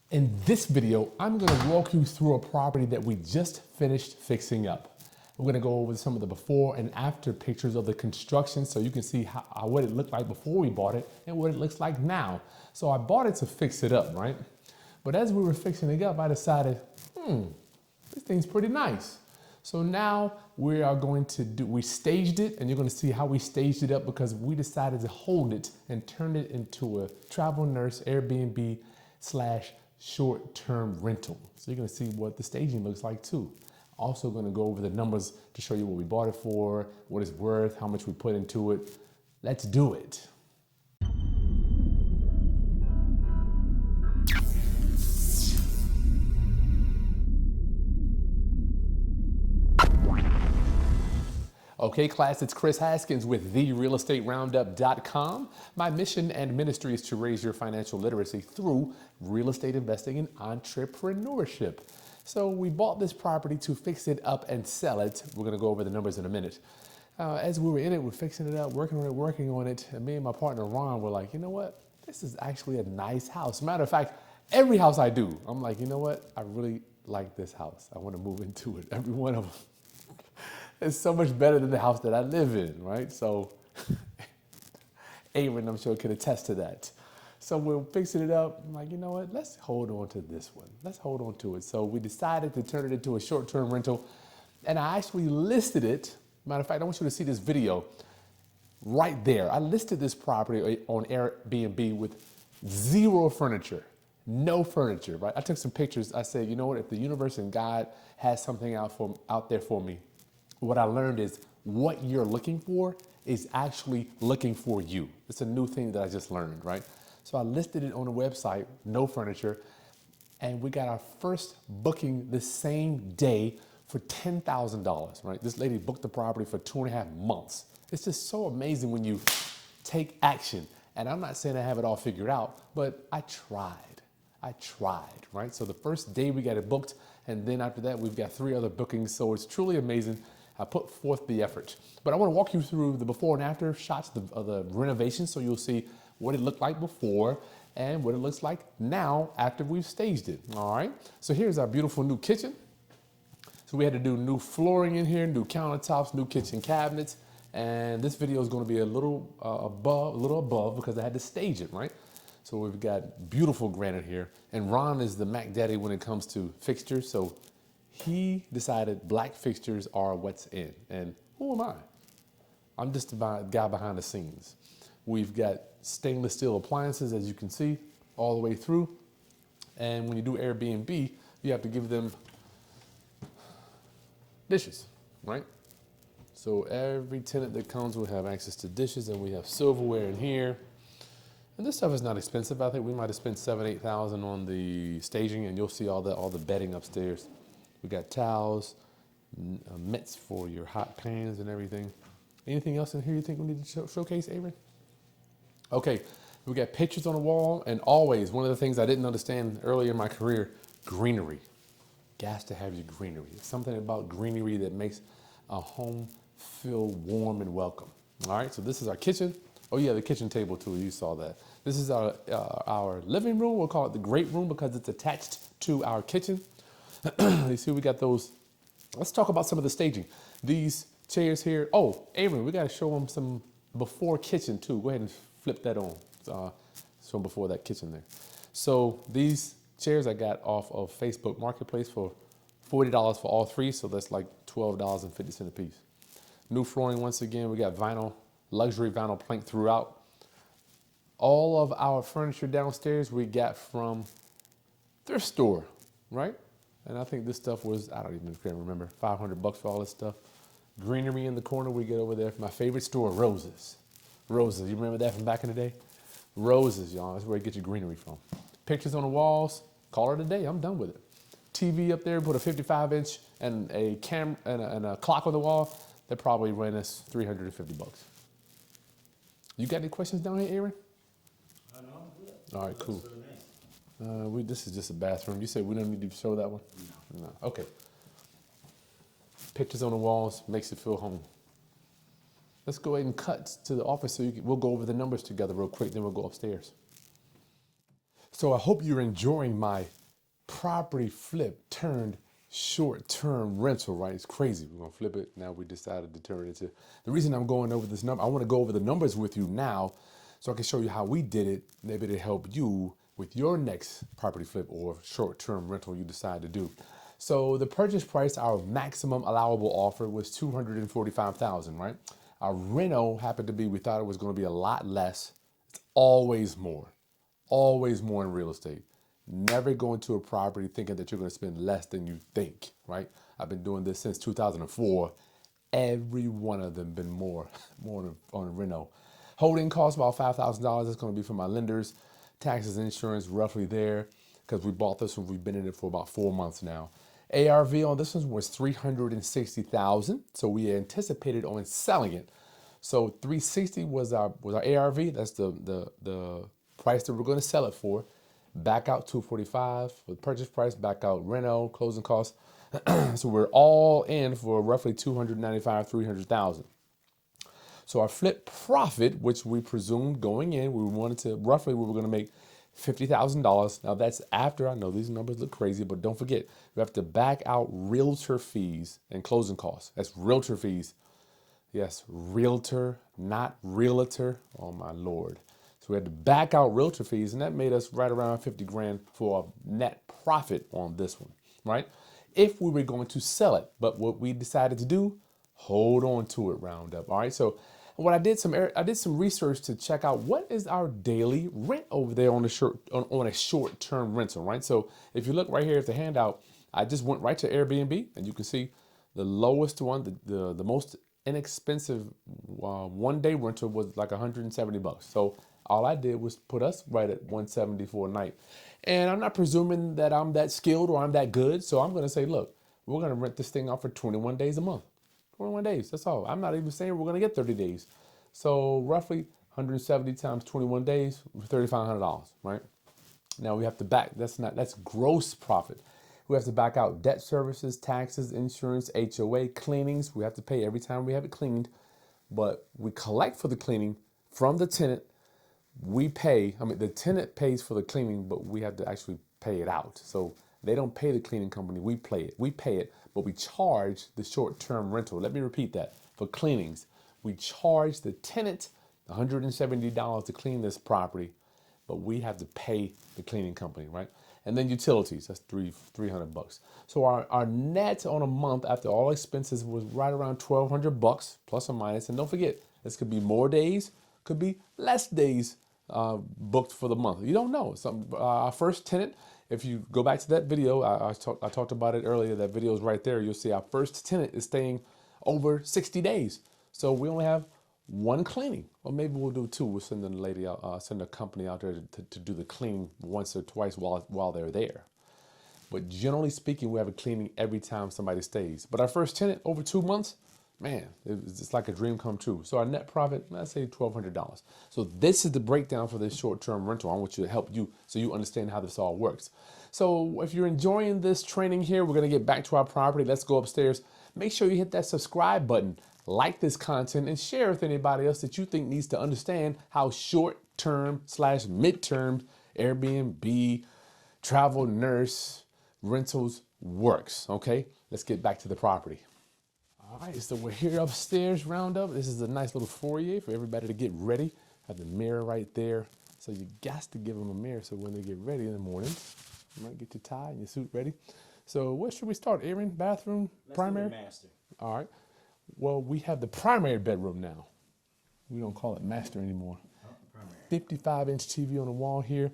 In this video, I'm gonna walk you through a property that we just finished fixing up. We're gonna go over some of the before and after pictures of the construction so you can see what it looked like before we bought it and what it looks like now. So I bought it to fix it up, right? But as we were fixing it up, I decided, this thing's pretty nice. So now we are going to we staged it, and you're gonna see how we staged it up because we decided to hold it and turn it into a travel nurse Airbnb / short-term rental. So you're gonna see what the staging looks like too. Also gonna go over the numbers to show you what we bought it for, what it's worth, how much we put into it. Let's do it. Okay, class, it's Chris Haskins with therealestateroundup.com. My mission and ministry is to raise your financial literacy through real estate investing and entrepreneurship. So we bought this property to fix it up and sell it. We're gonna go over the numbers in a minute. As we were in it, we're fixing it up, working on it, and me and my partner Ron were like, you know what? This is actually a nice house. Matter of fact, every house I do, I'm like, you know what? I really like this house. I wanna move into it, every one of them. It's so much better than the house that I live in, right? So Aaron, I'm sure, can attest to that. So we're fixing it up. I'm like, you know what? Let's hold on to this one. Let's hold on to it. So we decided to turn it into a short-term rental, and I actually listed it. Matter of fact, I want you to see this video right there. I listed this property on Airbnb with zero furniture, no furniture, right? I took some pictures. I said, you know what? If the universe and God has something out there for me, what I learned is what you're looking for is actually looking for you. It's a new thing that I just learned, right? So I listed it on the website, no furniture, and we got our first booking the same day for $10,000, right? This lady booked the property for 2.5 months. It's just so amazing when you take action. And I'm not saying I have it all figured out, but I tried, right? So the first day we got it booked, and then after that, we've got 3 other bookings. So it's truly amazing. I put forth the effort. But I want to walk you through the before and after shots of the renovation so you'll see what it looked like before and what it looks like now after we've staged it, all right? So here's our beautiful new kitchen. So we had to do new flooring in here, new countertops, new kitchen cabinets, and this video is going to be a little above because I had to stage it, right? So we've got beautiful granite here, and Ron is the Mac Daddy when it comes to fixtures, so he decided black fixtures are what's in. And who am I? I'm just the guy behind the scenes. We've got stainless steel appliances, as you can see, all the way through. And when you do Airbnb, you have to give them dishes, right? So every tenant that comes will have access to dishes, and we have silverware in here. And this stuff is not expensive. I think we might have spent $7,000 to $8,000 on the staging, and you'll see all the bedding upstairs. We got towels, mitts for your hot pans and everything. Anything else in here you think we need to showcase, Aaron? Okay, we got pictures on the wall, and always, one of the things I didn't understand earlier in my career, greenery. Gas to have your greenery. It's something about greenery that makes a home feel warm and welcome. All right, so this is our kitchen. Oh yeah, the kitchen table too, you saw that. This is our living room. We'll call it the great room because it's attached to our kitchen. You see, we got those. Let's talk about some of the staging. These chairs here. Oh, Aaron, we got to show them some before kitchen too. Go ahead and flip that on. So before that kitchen there. So these chairs I got off of Facebook Marketplace for $40 for all 3. So that's like $12.50 a piece. New flooring once again. We got vinyl, luxury vinyl plank throughout. All of our furniture downstairs we got from thrift store, right? And I think this stuff was, I don't even remember, $500 for all this stuff. Greenery in the corner we get over there. My favorite store, Roses. Roses, you remember that from back in the day? Roses, y'all, that's where you get your greenery from. Pictures on the walls, call it a day, I'm done with it. TV up there, put a 55-inch and a camera and a clock on the wall. That probably ran us $350. You got any questions down here, Aaron? No, I'm good. All right, cool. This is just a bathroom. You said we don't need to show that one? No. Okay. Pictures on the walls makes it feel home. Let's go ahead and cut to the office so we'll go over the numbers together real quick, then we'll go upstairs. So I hope you're enjoying my property flip turned short-term rental, right? It's crazy. We're gonna flip it. Now we decided to turn it into, the reason I'm going over this number, I wanna go over the numbers with you now so I can show you how we did it, maybe to help you with your next property flip or short-term rental you decide to do. So the purchase price, our maximum allowable offer was $245,000, right? Our reno happened to be, we thought it was gonna be a lot less. It's always more in real estate. Never go into a property thinking that you're going to spend less than you think, right? I've been doing this since 2004. Every one of them been more on reno. Holding costs about $5,000. That's going to be for my lenders, taxes, insurance, roughly there, because we bought this one. We've been in it for about 4 months now. ARV on this one was $360,000. So we anticipated on selling it. So 360 was our ARV. That's the price that we're going to sell it for. Back out 245 for the purchase price, back out reno, closing costs. So we're all in for roughly 295, 300,000. So our flip profit, which we presumed going in, we wanted to, roughly we were going to make $50,000. Now that's after, I know these numbers look crazy, but don't forget, we have to back out realtor fees and closing costs. That's realtor fees. Yes, realtor, not realtor. Oh my Lord. So we had to back out realtor fees, and that made us right around 50 grand for a net profit on this one, right? If we were going to sell it, but what we decided to do, hold on to it round up. All right. So what I did some research to check out what is our daily rent over there on a short-term rental, right? So if you look right here at the handout, I just went right to Airbnb, and you can see the lowest one, the most inexpensive one-day rental was like 170 bucks. So all I did was put us right at 170 for a night. And I'm not presuming that I'm that skilled or I'm that good. So I'm going to say, look, we're going to rent this thing out for 21 days a month. 21 days, that's all. I'm not even saying we're going to get 30 days. So roughly 170 times 21 days, $3,500, right? Now we have to that's gross profit. We have to back out debt services, taxes, insurance, HOA, cleanings. We have to pay every time we have it cleaned, but we collect for the cleaning from the tenant. We pay, the tenant pays for the cleaning, but we have to actually pay it out. So they don't pay the cleaning company, we pay it, but we charge the short-term rental. Let me repeat that. For cleanings, we charge the tenant $170 to clean this property, but we have to pay the cleaning company, right? And then utilities, that's 300 bucks. So our net on a month after all expenses was right around 1,200 bucks, plus or minus. And don't forget, this could be more days, could be less days booked for the month. You don't know. Our first tenant, if you go back to that video, I talked about it earlier. That video is right there. You'll see our first tenant is staying over 60 days. So we only have one cleaning, or maybe we'll do two. We'll send a lady out, send a company out there to do the cleaning once or twice while they're there. But generally speaking, we have a cleaning every time somebody stays. But our first tenant over 2 months, man, it's like a dream come true. So our net profit, let's say $1,200. So this is the breakdown for this short-term rental. I want you to help you so you understand how this all works. So if you're enjoying this training here, we're going to get back to our property. Let's go upstairs. Make sure you hit that subscribe button, like this content, and share with anybody else that you think needs to understand how short-term / mid-term Airbnb, travel nurse, rentals works. Okay, let's get back to the property. All right, so we're here upstairs, round up. This is a nice little foyer for everybody to get ready. Have the mirror right there. So you got to give them a mirror so when they get ready in the morning, you might get your tie and your suit ready. So where should we start? Aaron, bathroom, primary? Master. All right. Well, we have the primary bedroom now. We don't call it master anymore. 55-inch TV on the wall here.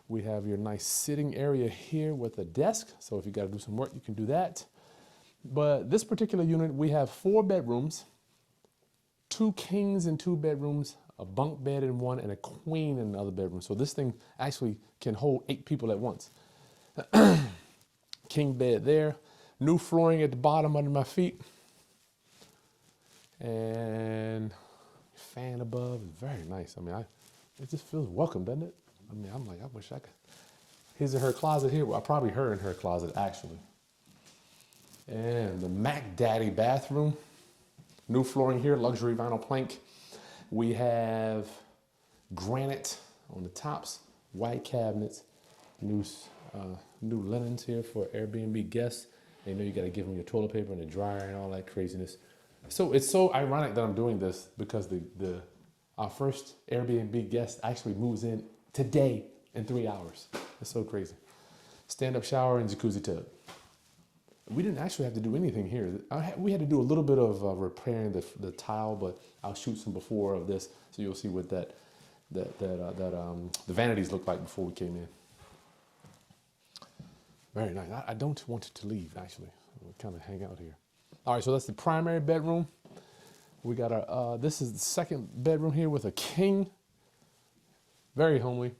We have your nice sitting area here with a desk. So if you got to do some work, you can do that. But this particular unit, we have 4 bedrooms, 2 kings in 2 bedrooms, a bunk bed in one, and a queen in the other bedroom. So this thing actually can hold 8 people at once. King bed there, new flooring at the bottom under my feet, and fan above is very nice. It just feels welcome, doesn't it? I'm like, I wish I could. His and her closet here. Well, probably her and her closet actually. And the Mac Daddy bathroom, new flooring here, luxury vinyl plank. We have granite on the tops, white cabinets, New linens here for Airbnb guests. And you know you got to give them your toilet paper and the dryer and all that craziness. So it's so ironic that I'm doing this because our first Airbnb guest actually moves in today in 3 hours. It's so crazy. Stand-up shower and jacuzzi tub. We didn't actually have to do anything here. We had to do a little bit of repairing the tile, but I'll shoot some before of this so you'll see what the vanities looked like before we came in. Very nice. I don't want it to leave, actually. We'll kind of hang out here. All right, so that's the primary bedroom. We got our, this is the second bedroom here with a king. Very homely.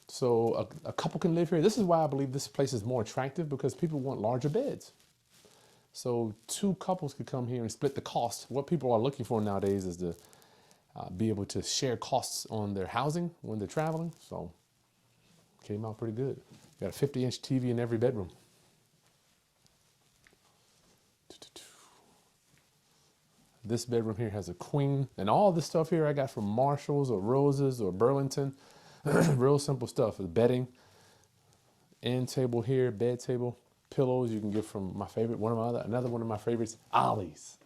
So a couple can live here. This is why I believe this place is more attractive, because people want larger beds. So 2 couples could come here and split the cost. What people are looking for nowadays is to be able to share costs on their housing when they're traveling. So came out pretty good. Got a 50-inch TV in every bedroom. This bedroom here has a queen, and all this stuff here I got from Marshalls or Rose's or Burlington. Real simple stuff. The bedding, end table here, bed table, pillows you can get from my favorite, another one of my favorites, Ollie's.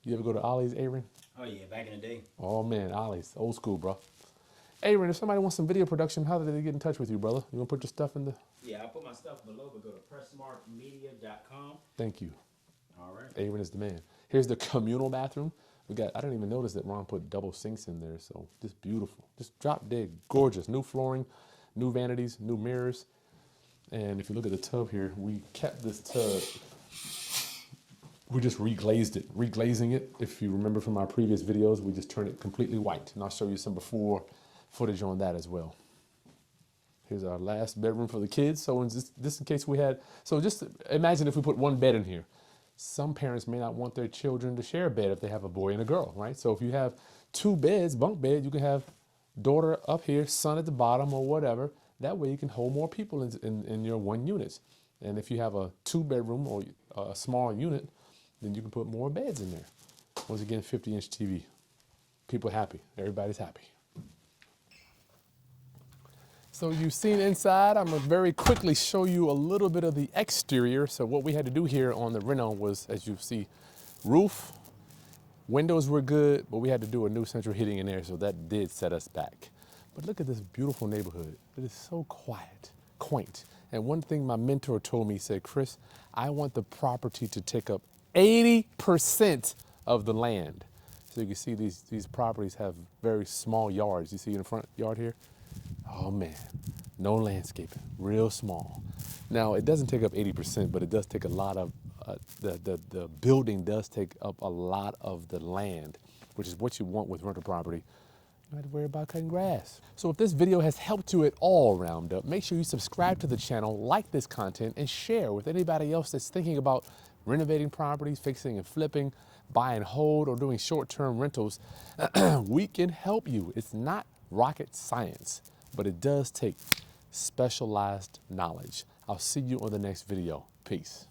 You ever go to Ollie's, Aaron? Oh yeah, back in the day. Oh man, Ollie's, old school, bro. Aaron, if somebody wants some video production, how do they get in touch with you, brother? You want to put your stuff in the... Yeah, I'll put my stuff below, but go to pressmarkmedia.com. Thank you. All right. Aaron is the man. Here's the communal bathroom. I didn't even notice that Ron put double sinks in there, so just beautiful. Just drop dead, gorgeous. New flooring, new vanities, new mirrors. And if you look at the tub here, we kept this tub. We just reglazed it. Reglazing it, if you remember from our previous videos, we just turned it completely white. And I'll show you some before footage on that as well. Here's our last bedroom for the kids. So in this in case we had, so just imagine if we put 1 bed in here. Some parents may not want their children to share a bed if they have a boy and a girl, right? So if you have 2 beds, bunk bed, you can have daughter up here, son at the bottom or whatever. That way you can hold more people in your 1 unit. And if you have a 2-bedroom or a small unit, then you can put more beds in there. Once again, 50-inch TV. People happy. Everybody's happy. So you've seen inside. I'm going to very quickly show you a little bit of the exterior. So what we had to do here on the reno was, as you see, roof, windows were good, but we had to do a new central heating in there, so that did set us back. But look at this beautiful neighborhood. It is so quiet, quaint. And one thing my mentor told me, he said, Chris, I want the property to take up 80% of the land. So you can see these properties have very small yards. You see in the front yard here? Oh man, no landscaping, real small. Now it doesn't take up 80%, but it does take a lot of, the building does take up a lot of the land, which is what you want with rental property. You don't have to worry about cutting grass. So if this video has helped you at all, Roundup, make sure you subscribe to the channel, like this content, and share with anybody else that's thinking about renovating properties, fixing and flipping, buy and hold, or doing short-term rentals. We can help you. It's not rocket science, but it does take specialized knowledge. I'll see you on the next video. Peace.